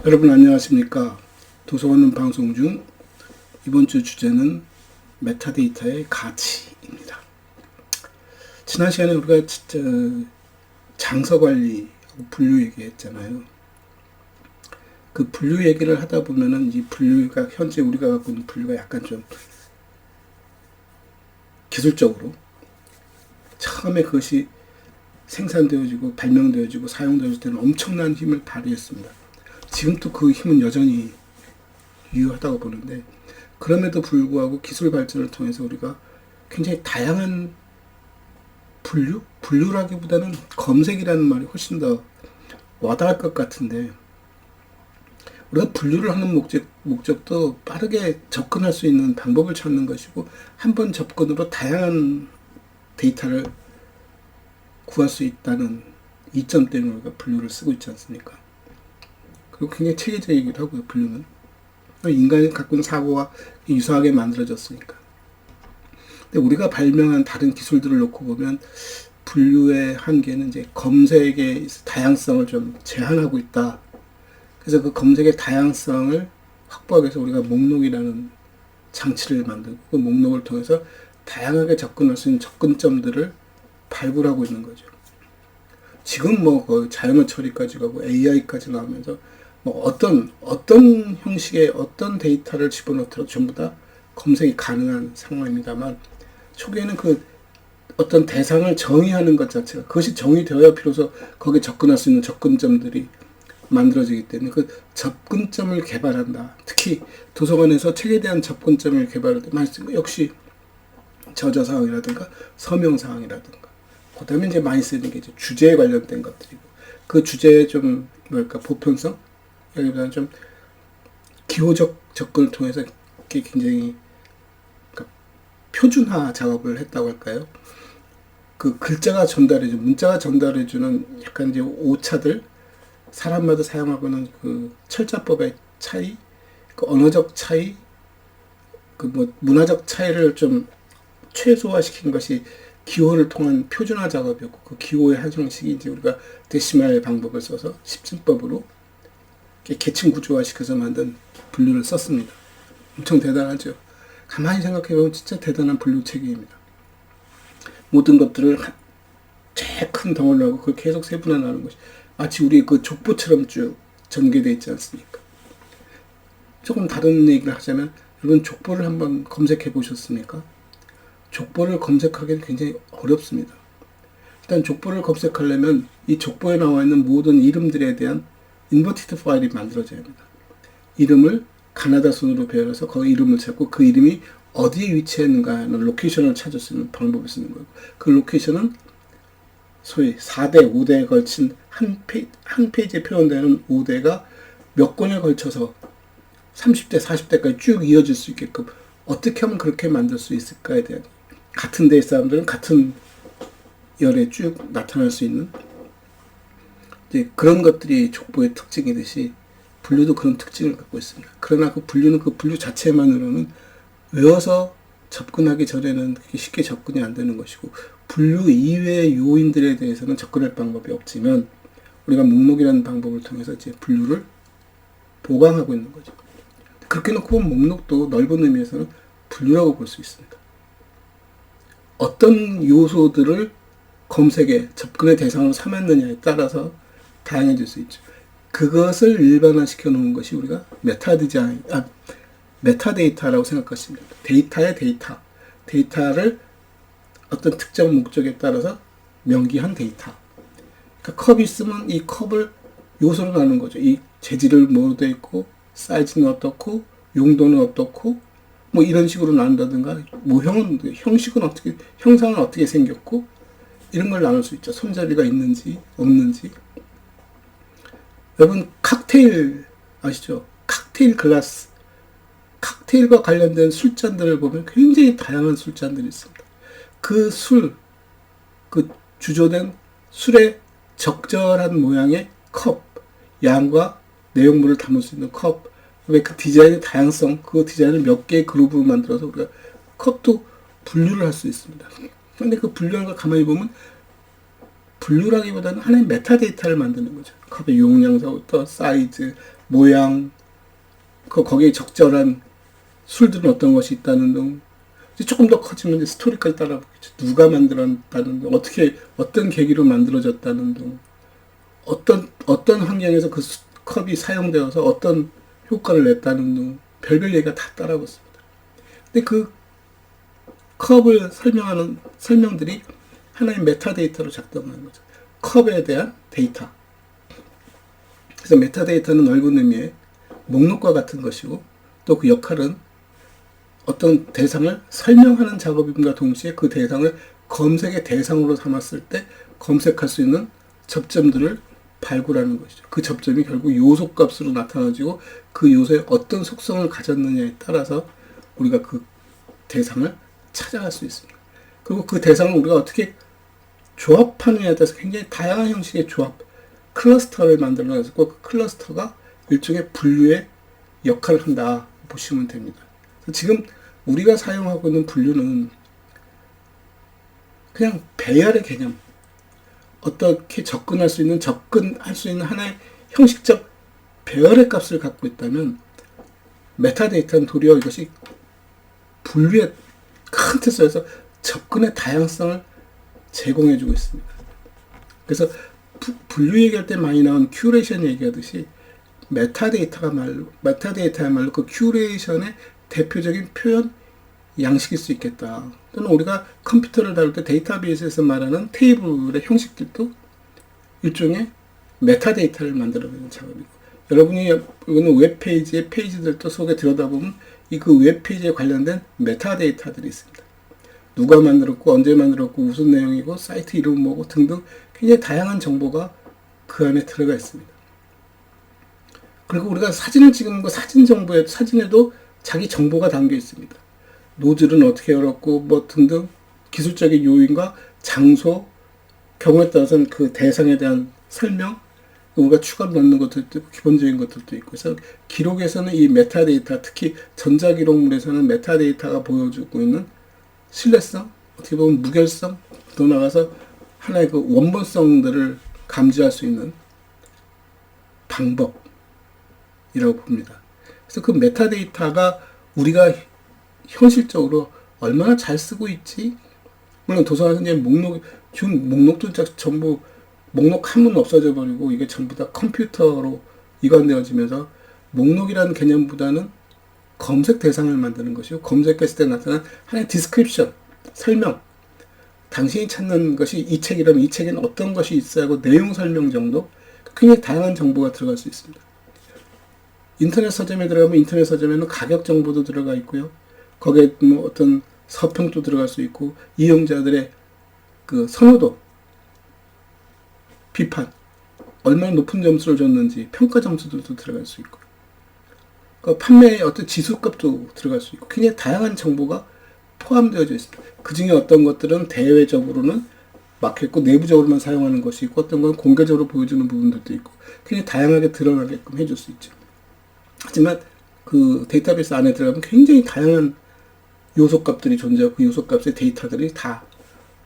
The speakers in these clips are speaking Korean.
여러분 안녕하십니까? 도서관은 방송 중 이번 주 주제는 메타데이터의 가치입니다. 지난 시간에 우리가 진짜 장서 관리하고 분류 얘기했잖아요. 그 분류 얘기를 하다 보면은 이 분류가 현재 우리가 갖고 있는 분류가 약간 좀 기술적으로 처음에 그것이 생산되어지고 발명되어지고 사용되어질 때는 엄청난 힘을 발휘했습니다. 지금도 그 힘은 여전히 유효하다고 보는데, 그럼에도 불구하고 기술 발전을 통해서 우리가 굉장히 다양한 분류라기보다는 검색이라는 말이 훨씬 더 와닿을 것 같은데, 우리가 분류를 하는 목적도 빠르게 접근할 수 있는 방법을 찾는 것이고, 한 번 접근으로 다양한 데이터를 구할 수 있다는 이점 때문에 우리가 분류를 쓰고 있지 않습니까? 그리고 굉장히 체계적이기도 하고요, 분류는. 인간이 갖고 있는 사고와 유사하게 만들어졌으니까. 근데 우리가 발명한 다른 기술들을 놓고 보면 분류의 한계는 이제 검색의 다양성을 좀 제한하고 있다. 그래서 그 검색의 다양성을 확보하기 위해서 우리가 목록이라는 장치를 만들고, 그 목록을 통해서 다양하게 접근할 수 있는 접근점들을 발굴하고 있는 거죠. 지금 거의 자연어 처리까지 가고 AI까지 나오면서 어떤 형식의 어떤 데이터를 집어넣더라도 전부 다 검색이 가능한 상황입니다만, 초기에는 그 어떤 대상을 정의하는 것 자체가, 그것이 정의되어야 비로소 거기에 접근할 수 있는 접근점들이 만들어지기 때문에 그 접근점을 개발한다. 특히 도서관에서 책에 대한 접근점을 개발할 때 많이 쓰는 거 역시 저자사항이라든가 서명사항이라든가, 그 다음에 이제 많이 쓰는 게 이제 주제에 관련된 것들이고, 그 주제의 좀 보편성, 여기보다는 좀 기호적 접근을 통해서 굉장히 표준화 작업을 했다고 할까요? 그 글자가 전달해주는, 문자가 전달해주는 약간 이제 오차들, 사람마다 사용하고는 그 철자법의 차이, 그 언어적 차이, 그 문화적 차이를 좀 최소화시킨 것이 기호를 통한 표준화 작업이었고, 그 기호의 한 형식이 이제 우리가 데시말 방법을 써서 십진법으로 계층 구조화시켜서 만든 분류를 썼습니다. 엄청 대단하죠. 가만히 생각해보면 진짜 대단한 분류 체계입니다. 모든 것들을 제일 큰 덩어리로 하고 그걸 계속 세분화하는 것이 마치 우리 그 족보처럼 쭉 전개되어 있지 않습니까? 조금 다른 얘기를 하자면, 여러분 족보를 한번 검색해 보셨습니까? 족보를 검색하기는 굉장히 어렵습니다. 일단 족보를 검색하려면 이 족보에 나와 있는 모든 이름들에 대한 인버티드 파일이 만들어져야 합니다. 이름을 가나다 순으로 배열해서 그 이름을 찾고 그 이름이 어디에 위치했는가 하는 로케이션을 찾을 수 있는 방법을 쓰는 거예요. 그 로케이션은 소위 4대, 5대에 걸친 한 페이지에 표현되는 5대가 몇 권에 걸쳐서 30대, 40대까지 쭉 이어질 수 있게끔 어떻게 하면 그렇게 만들 수 있을까에 대한, 같은 데의 사람들은 같은 열에 쭉 나타날 수 있는 이제 그런 것들이 족보의 특징이듯이 분류도 그런 특징을 갖고 있습니다. 그러나 그 분류는 그 분류 자체만으로는 외워서 접근하기 전에는 쉽게 접근이 안 되는 것이고, 분류 이외의 요인들에 대해서는 접근할 방법이 없지만 우리가 목록이라는 방법을 통해서 이제 분류를 보강하고 있는 거죠. 그렇게 놓고 보면 목록도 넓은 의미에서는 분류라고 볼 수 있습니다. 어떤 요소들을 검색에 접근의 대상으로 삼았느냐에 따라서 다양해질 수 있죠. 그것을 일반화시켜 놓은 것이 우리가 메타데이터라고 생각하시면 됩니다. 데이터의 데이터를 어떤 특정 목적에 따라서 명기한 데이터. 그러니까 컵이 있으면 이 컵을 요소로 나누는 거죠. 이 재질을 뭐로 되어 있고, 사이즈는 어떻고, 용도는 어떻고, 이런 식으로 나눈다든가, 형식은 어떻게, 형상은 어떻게 생겼고, 이런 걸 나눌 수 있죠. 손잡이가 있는지 없는지. 여러분 칵테일 아시죠? 칵테일 글라스, 칵테일과 관련된 술잔들을 보면 굉장히 다양한 술잔들이 있습니다. 그 주조된 술의 적절한 모양의 컵, 양과 내용물을 담을 수 있는 컵, 왜 그 디자인의 다양성, 그 디자인을 몇 개의 그룹으로 만들어서 우리가 컵도 분류를 할 수 있습니다. 근데 그 분류하는 걸 가만히 보면 분류라기보다는 하나의 메타데이터를 만드는 거죠. 컵의 용량서부터 사이즈, 모양, 거기에 적절한 술들은 어떤 것이 있다는 등, 조금 더 커지면 이제 스토리까지 따라보겠죠. 누가 만들었다는 등, 어떤 계기로 만들어졌다는 등, 어떤 환경에서 그 컵이 사용되어서 어떤 효과를 냈다는 등, 별별 얘기가 다 따라붙습니다. 근데 그 컵을 설명하는 설명들이 하나의 메타데이터로 작동하는 거죠. 컵에 대한 데이터. 그래서 메타데이터는 넓은 의미의 목록과 같은 것이고, 또 그 역할은 어떤 대상을 설명하는 작업임과 동시에 그 대상을 검색의 대상으로 삼았을 때 검색할 수 있는 접점들을 발굴하는 것이죠. 그 접점이 결국 요소값으로 나타나지고 그 요소에 어떤 속성을 가졌느냐에 따라서 우리가 그 대상을 찾아갈 수 있습니다. 그리고 그 대상을 우리가 어떻게 조합하느냐에 따라서 굉장히 다양한 형식의 조합, 클러스터를 만들어내고 그 클러스터가 일종의 분류의 역할을 한다 보시면 됩니다. 지금 우리가 사용하고 있는 분류는 그냥 배열의 개념, 어떻게 접근할 수 있는 하나의 형식적 배열의 값을 갖고 있다면, 메타데이터는 도리어 이것이 분류의 큰 틀에서 접근의 다양성을 제공해주고 있습니다. 그래서 분류 얘기할 때 많이 나온 큐레이션 얘기하듯이 메타데이터야말로 그 큐레이션의 대표적인 표현 양식일 수 있겠다. 또는 우리가 컴퓨터를 다룰 때 데이터베이스에서 말하는 테이블의 형식들도 일종의 메타데이터를 만들어내는 작업이고, 여러분이 이거는 웹페이지의 페이지들도 속에 들여다보면 이 그 웹페이지에 관련된 메타데이터들이 있습니다. 누가 만들었고, 언제 만들었고, 무슨 내용이고, 사이트 이름 뭐고 등등 굉장히 다양한 정보가 그 안에 들어가 있습니다. 그리고 우리가 사진을 찍은 거 사진에도 자기 정보가 담겨 있습니다. 노즐은 어떻게 열었고, 뭐 등등 기술적인 요인과 장소, 경우에 따라서는 그 대상에 대한 설명, 우리가 추가로 넣는 것들도 있고, 기본적인 것들도 있고, 그래서 기록에서는 이 메타데이터, 특히 전자기록물에서는 메타데이터가 보여주고 있는 신뢰성, 어떻게 보면 무결성, 더 나아가서 하나의 그 원본성들을 감지할 수 있는 방법이라고 봅니다. 그래서 그 메타데이터가 우리가 현실적으로 얼마나 잘 쓰고 있지? 물론 도서관 선생님 목록도 전부 목록 한 번 없어져 버리고 이게 전부 다 컴퓨터로 이관되어지면서 목록이라는 개념보다는 검색 대상을 만드는 것이고, 검색했을 때 나타난 하나의 디스크립션, 설명, 당신이 찾는 것이 이 책이라면 이 책에는 어떤 것이 있어야 하고 내용 설명 정도, 굉장히 다양한 정보가 들어갈 수 있습니다. 인터넷 서점에 들어가면 인터넷 서점에는 가격 정보도 들어가 있고요. 거기에 뭐 어떤 서평도 들어갈 수 있고, 이용자들의 그 선호도, 비판, 얼마나 높은 점수를 줬는지 평가 점수들도 들어갈 수 있고, 그 판매의 어떤 지수값도 들어갈 수 있고, 굉장히 다양한 정보가 포함되어져 있습니다. 그 중에 어떤 것들은 대외적으로는 막혔고 내부적으로만 사용하는 것이 있고, 어떤 건 공개적으로 보여주는 부분들도 있고, 굉장히 다양하게 드러나게끔 해줄 수 있죠. 하지만 그 데이터베이스 안에 들어가면 굉장히 다양한 요소값들이 존재하고, 그 요소값의 데이터들이 다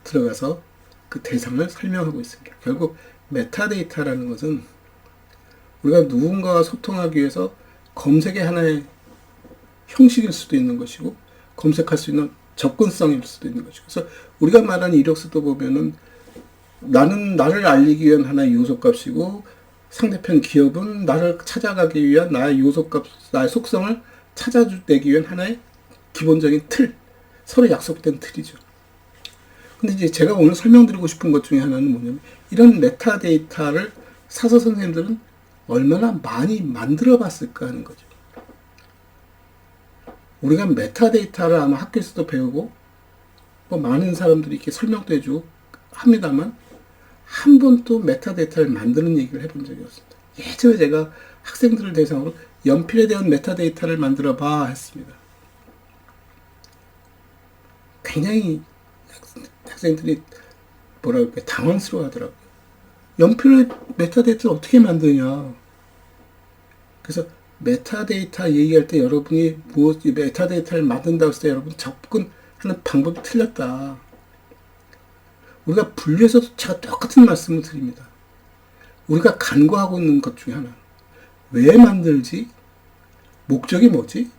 들어가서 그 대상을 설명하고 있습니다. 결국 메타데이터라는 것은 우리가 누군가와 소통하기 위해서 검색의 하나의 형식일 수도 있는 것이고, 검색할 수 있는 접근성일 수도 있는 것이고, 그래서 우리가 말하는 이력서도 보면은 나를 알리기 위한 하나의 요소값이고, 상대편 기업은 나를 찾아가기 위한 나의 요소값, 나의 속성을 찾아내기 위한 하나의 기본적인 틀, 서로 약속된 틀이죠. 근데 이제 제가 오늘 설명드리고 싶은 것 중에 하나는 뭐냐면, 이런 메타데이터를 사서 선생님들은 얼마나 많이 만들어 봤을까 하는 거죠. 우리가 메타데이터를 아마 학교에서도 배우고, 뭐 많은 사람들이 이렇게 설명도 해주고 합니다만, 한 번도 메타데이터를 만드는 얘기를 해본 적이 없습니다. 예전에 제가 학생들을 대상으로 연필에 대한 메타데이터를 만들어 봐 했습니다. 굉장히 학생들이 당황스러워 하더라고요. 연필의 메타데이터를 어떻게 만드냐. 그래서 메타데이터 얘기할 때 여러분이 메타데이터를 만든다고 했을 때 여러분 접근하는 방법이 틀렸다. 우리가 분류에서도 제가 똑같은 말씀을 드립니다. 우리가 간과하고 있는 것 중에 하나. 왜 만들지? 목적이 뭐지?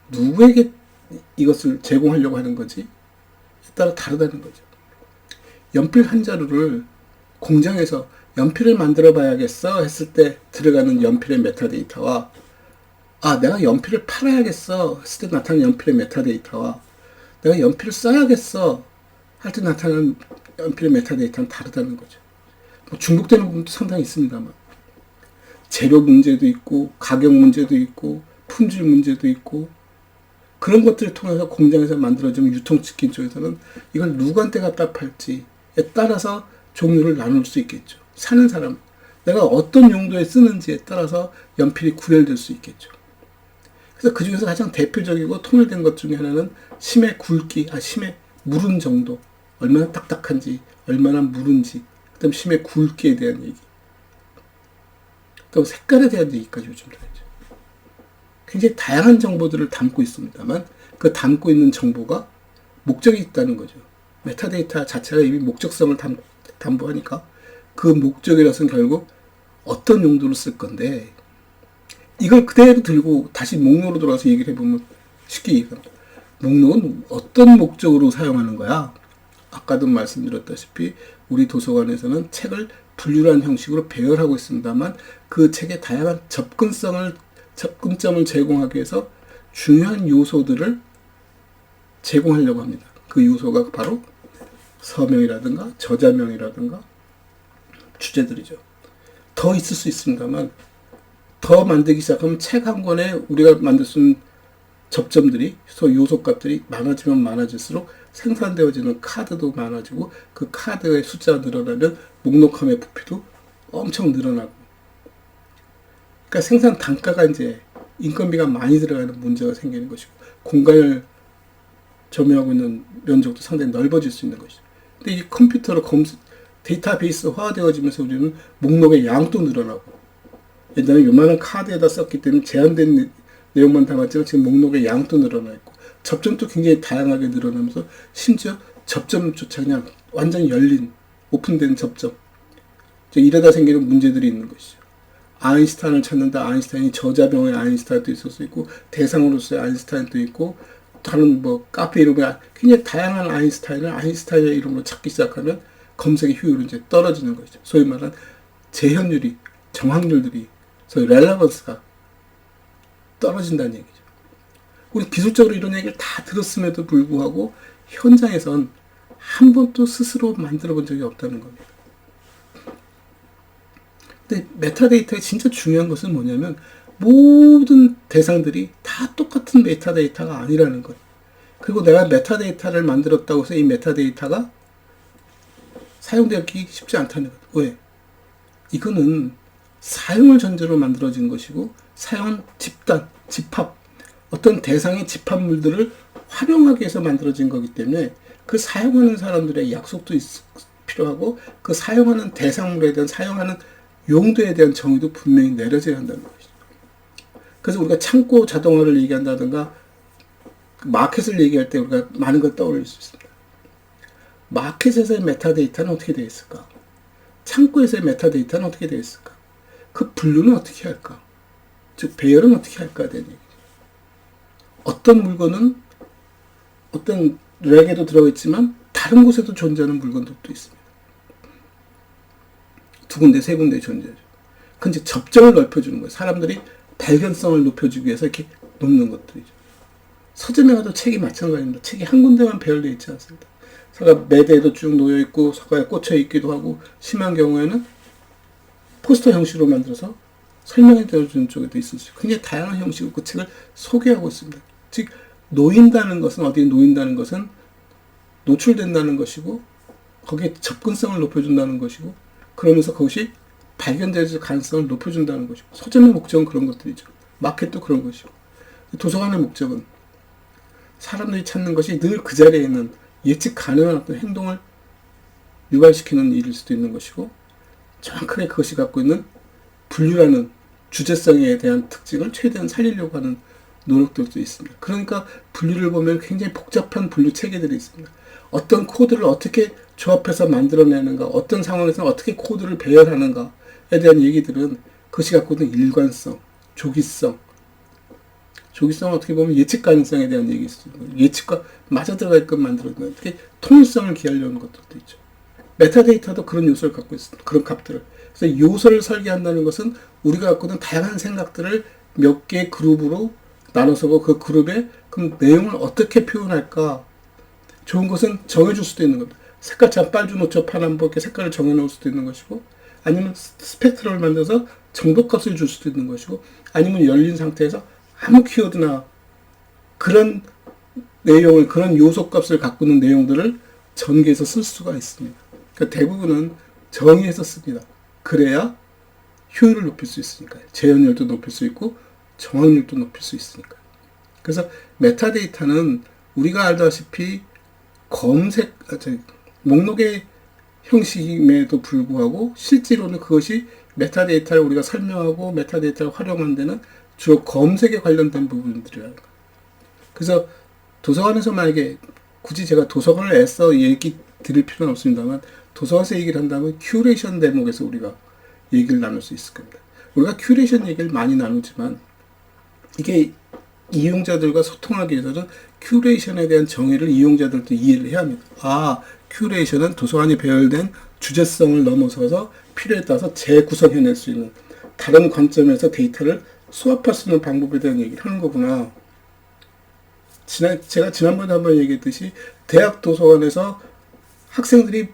누구에게 이것을 제공하려고 하는 거지? 따라 다르다는 거죠. 연필 한 자루를 공장에서 연필을 만들어 봐야겠어 했을 때 들어가는 연필의 메타데이터와 내가 연필을 팔아야겠어 했을 때 나타나는 연필의 메타데이터와 내가 연필을 써야겠어 할 때 나타나는 연필의 메타데이터는 다르다는 거죠. 뭐 중복되는 부분도 상당히 있습니다만 재료 문제도 있고 가격 문제도 있고 품질 문제도 있고 그런 것들을 통해서 공장에서 만들어지는 유통치킨 쪽에서는 이걸 누구한테 갖다 팔지에 따라서 종류를 나눌 수 있겠죠. 사는 사람, 내가 어떤 용도에 쓰는지에 따라서 연필이 구별될 수 있겠죠. 그래서 그 중에서 가장 대표적이고 통일된 것 중에 하나는 심의 굵기, 심의 무른 정도, 얼마나 딱딱한지, 얼마나 무른지, 그 다음 심의 굵기에 대한 얘기, 또 색깔에 대한 얘기까지 요즘 들어있죠. 굉장히 다양한 정보들을 담고 있습니다만 그 담고 있는 정보가 목적이 있다는 거죠. 메타데이터 자체가 이미 목적성을 담보하니까 그 목적이라서는 결국 어떤 용도로 쓸 건데 이걸 그대로 들고 다시 목록으로 돌아가서 얘기를 해보면 쉽게 얘기합니다. 목록은 어떤 목적으로 사용하는 거야? 아까도 말씀드렸다시피 우리 도서관에서는 책을 분류한 형식으로 배열하고 있습니다만 그 책의 다양한 접근점을 제공하기 위해서 중요한 요소들을 제공하려고 합니다. 그 요소가 바로 서명이라든가 저자명이라든가 주제들이죠. 더 있을 수 있습니다만 더 만들기 시작하면 책 한 권에 우리가 만들 수 있는 접점들이 요소값들이 많아지면 많아질수록 생산되어지는 카드도 많아지고 그 카드의 숫자가 늘어나면 목록함의 부피도 엄청 늘어나고 그러니까 생산 단가가 이제 인건비가 많이 들어가는 문제가 생기는 것이고 공간을 점유하고 있는 면적도 상당히 넓어질 수 있는 것이죠. 근데 이 컴퓨터로 데이터베이스화되어지면서 우리는 목록의 양도 늘어나고 옛날에 요만한 카드에다 썼기 때문에 제한된 내용만 담았지만 지금 목록의 양도 늘어나 있고 접점도 굉장히 다양하게 늘어나면서 심지어 접점조차 그냥 완전히 열린 오픈된 접점 이러다 생기는 문제들이 있는 것이죠. 아인슈타인을 찾는다. 아인슈타인이 저자병의 아인슈타인도 있을 수 있고 대상으로서의 아인슈타인도 있고 다른 카페 이름에 굉장히 다양한 아인슈타인의 이름으로 찾기 시작하면 검색의 효율은 이제 떨어지는 것이죠. 소위 말하는 재현율이 정확률들이 소위 렐러번스가 떨어진다는 얘기죠. 우리 기술적으로 이런 얘기를 다 들었음에도 불구하고 현장에선 한 번도 스스로 만들어 본 적이 없다는 겁니다. 근데 메타데이터의 진짜 중요한 것은 뭐냐면 모든 대상들이 다 똑같은 메타데이터가 아니라는 것. 그리고 내가 메타데이터를 만들었다고 해서 이 메타데이터가 사용되기 쉽지 않다는 것. 왜? 이거는 사용을 전제로 만들어진 것이고 사용한 집합, 어떤 대상의 집합물들을 활용하기 위해서 만들어진 거기 때문에 그 사용하는 사람들의 약속도 필요하고 그 사용하는 대상물에 대한 사용하는 용도에 대한 정의도 분명히 내려져야 한다는 것이죠. 그래서 우리가 창고 자동화를 얘기한다든가 마켓을 얘기할 때 우리가 많은 걸 떠올릴 수 있습니다. 마켓에서의 메타데이터는 어떻게 되어 있을까? 창고에서의 메타데이터는 어떻게 되어 있을까? 그 분류는 어떻게 할까? 즉 배열은 어떻게 할까 되는 얘기죠. 어떤 물건은 어떤 랙에도 들어있지만 다른 곳에도 존재하는 물건들도 있습니다. 두 군데, 세 군데 존재하죠. 그건 이제 접점을 넓혀주는 거예요. 사람들이 발견성을 높여주기 위해서 이렇게 놓는 것들이죠. 서점에 가도 책이 마찬가지입니다. 책이 한 군데만 배열되어 있지 않습니다. 서가 매대에도 쭉 놓여있고 서가에 꽂혀 있기도 하고 심한 경우에는 포스터 형식으로 만들어서 설명해 주는 쪽에도 있을 수 있고 굉장히 다양한 형식으로 그 책을 소개하고 있습니다. 즉 놓인다는 것은 어디에 놓인다는 것은 노출된다는 것이고 거기에 접근성을 높여준다는 것이고 그러면서 그것이 발견될 가능성을 높여준다는 것이고 서점의 목적은 그런 것들이죠. 마켓도 그런 것이고 도서관의 목적은 사람들이 찾는 것이 늘 그 자리에 있는 예측 가능한 어떤 행동을 유발시키는 일일 수도 있는 것이고 정확하게 그것이 갖고 있는 분류라는 주제성에 대한 특징을 최대한 살리려고 하는 노력들도 있습니다. 그러니까 분류를 보면 굉장히 복잡한 분류 체계들이 있습니다. 어떤 코드를 어떻게 조합해서 만들어내는가, 어떤 상황에서 어떻게 코드를 배열하는가에 대한 얘기들은 그것이 갖고 있는 일관성, 조기성, 조기성은 어떻게 보면 예측 가능성에 대한 얘기 있습니다. 예측과 맞아 들어가게끔 만들어주는 특히 통일성을 기하려는 것들도 있죠. 메타데이터도 그런 요소를 갖고 있습니다. 그런 값들을. 그래서 요소를 설계한다는 것은 우리가 갖고 있는 다양한 생각들을 몇 개의 그룹으로 나눠서 그 그룹에 그럼 내용을 어떻게 표현할까? 좋은 것은 정해줄 수도 있는 겁니다. 색깔참 빨주노초 파남보 이렇게 색깔을 정해놓을 수도 있는 것이고, 아니면 스펙트럼을 만들어서 정도값을 줄 수도 있는 것이고, 아니면 열린 상태에서 아무 키워드나 그런 내용을, 그런 요소 값을 갖고 있는 내용들을 전개해서 쓸 수가 있습니다. 그러니까 대부분은 정의해서 씁니다. 그래야 효율을 높일 수 있으니까요. 재현율도 높일 수 있고 정확률도 높일 수 있으니까요. 그래서 메타데이터는 우리가 알다시피 목록의 형식임에도 불구하고 실제로는 그것이 메타데이터를 우리가 설명하고 메타데이터를 활용하는 데는 주로 검색에 관련된 부분들이라는 거예요. 그래서 도서관에서 만약에 굳이 제가 도서관을 애써 얘기 드릴 필요는 없습니다만 도서관에서 얘기를 한다면 큐레이션 대목에서 우리가 얘기를 나눌 수 있을 겁니다. 우리가 큐레이션 얘기를 많이 나누지만 이게 이용자들과 소통하기 위해서는 큐레이션에 대한 정의를 이용자들도 이해를 해야 합니다. 아, 큐레이션은 도서관이 배열된 주제성을 넘어서서 필요에 따라서 재구성해낼 수 있는 다른 관점에서 데이터를 수합할 수 있는 방법에 대한 얘기를 하는 거구나. 제가 지난번에 한번 얘기했듯이 대학 도서관에서 학생들이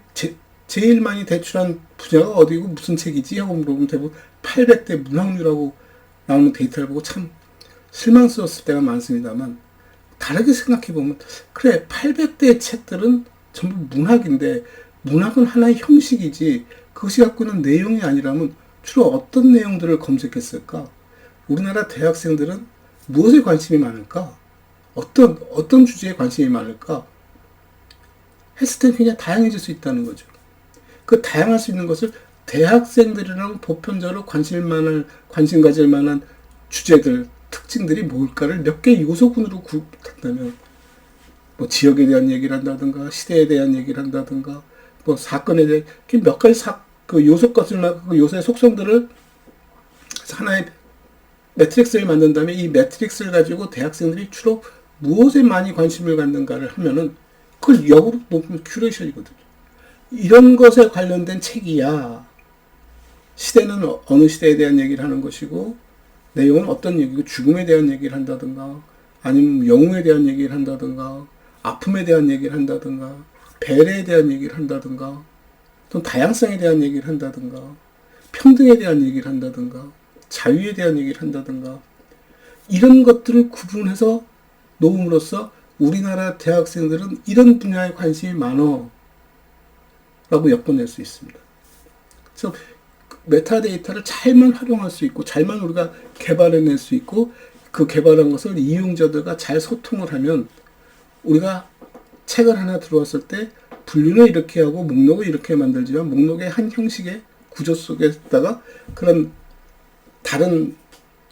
제일 많이 대출한 분야가 어디고 무슨 책이지? 하고 물어보면 대부분 800대 문학류라고 나오는 데이터를 보고 참 실망스러웠을 때가 많습니다만, 다르게 생각해보면 그래, 800대의 책들은 전부 문학인데 문학은 하나의 형식이지 그것이 갖고 있는 내용이 아니라면 주로 어떤 내용들을 검색했을까? 우리나라 대학생들은 무엇에 관심이 많을까? 어떤 주제에 관심이 많을까? 했을 때 굉장히 다양해질 수 있다는 거죠. 그 다양할 수 있는 것을 대학생들이랑 보편적으로 관심 가질 만한 주제들, 특징들이 뭘까를 몇 개의 요소군으로 그룹한다면, 뭐 지역에 대한 얘기를 한다든가, 시대에 대한 얘기를 한다든가, 뭐 사건에 대해 몇 가지 그 요소 값을, 그 요소의 속성들을 하나의 매트릭스를 만든 다음에 이 매트릭스를 가지고 대학생들이 주로 무엇에 많이 관심을 갖는가를 하면은 그걸 역으로 높은 큐레이션이거든요. 이런 것에 관련된 책이야. 시대는 어느 시대에 대한 얘기를 하는 것이고, 내용은 어떤 얘기고, 죽음에 대한 얘기를 한다든가, 아니면 영웅에 대한 얘기를 한다든가, 아픔에 대한 얘기를 한다든가, 배려에 대한 얘기를 한다든가, 또 다양성에 대한 얘기를 한다든가, 평등에 대한 얘기를 한다든가, 자유에 대한 얘기를 한다든가, 이런 것들을 구분해서 놓음으로써 우리나라 대학생들은 이런 분야에 관심이 많어 라고 엮어낼 수 있습니다. 그래서 메타데이터를 잘만 활용할 수 있고 잘만 우리가 개발해낼 수 있고 그 개발한 것을 이용자들과 잘 소통을 하면 우리가 책을 하나 들어왔을 때 분류는 이렇게 하고 목록을 이렇게 만들지만 목록의 한 형식의 구조 속에다가 그런 다른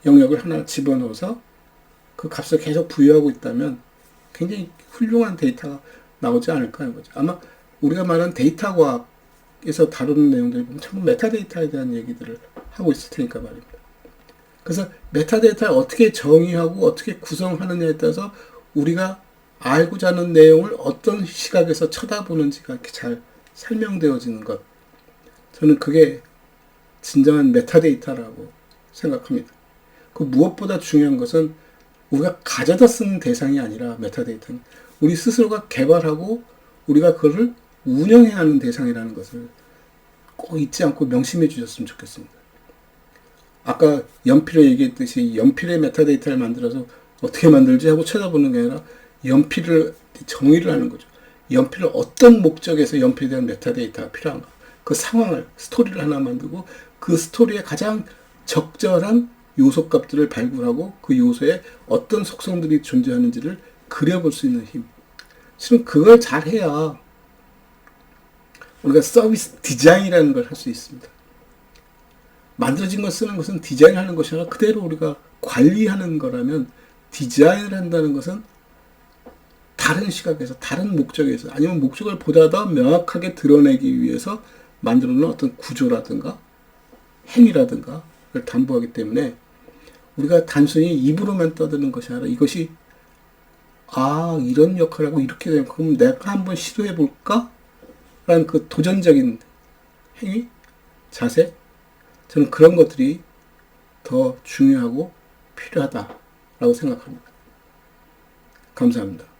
영역을 하나 집어넣어서 그 값을 계속 부여하고 있다면 굉장히 훌륭한 데이터가 나오지 않을까 하는 거죠. 아마 우리가 말하는 데이터 과학에서 다루는 내용들이 보면 전부 메타데이터에 대한 얘기들을 하고 있을 테니까 말입니다. 그래서 메타데이터를 어떻게 정의하고 어떻게 구성하느냐에 따라서 우리가 알고자 하는 내용을 어떤 시각에서 쳐다보는지가 이렇게 잘 설명되어지는 것. 저는 그게 진정한 메타데이터라고 생각합니다. 그 무엇보다 중요한 것은 우리가 가져다 쓰는 대상이 아니라 메타데이터는 우리 스스로가 개발하고 우리가 그거를 운영해야 하는 대상이라는 것을 꼭 잊지 않고 명심해 주셨으면 좋겠습니다. 아까 연필에 얘기했듯이 연필의 메타데이터를 만들어서 어떻게 만들지 하고 쳐다보는 게 아니라 연필을 정의를 하는 거죠. 연필을 어떤 목적에서 연필에 대한 메타데이터가 필요한가. 그 상황을, 스토리를 하나 만들고 그 스토리에 가장 적절한 요소 값들을 발굴하고 그 요소에 어떤 속성들이 존재하는지를 그려볼 수 있는 힘. 실은 그걸 잘해야 우리가 서비스 디자인이라는 걸 할 수 있습니다. 만들어진 걸 쓰는 것은 디자인하는 것이 아니라 그대로 우리가 관리하는 거라면 디자인을 한다는 것은 다른 시각에서, 다른 목적에서, 아니면 목적을 보다 더 명확하게 드러내기 위해서 만들어 놓은 어떤 구조라든가 행위라든가 를 담보하기 때문에 우리가 단순히 입으로만 떠드는 것이 아니라 이것이 이런 역할을 하고 이렇게 되면 그럼 내가 한번 시도해 볼까? 라는 그 도전적인 행위, 자세, 저는 그런 것들이 더 중요하고 필요하다라고 생각합니다. 감사합니다.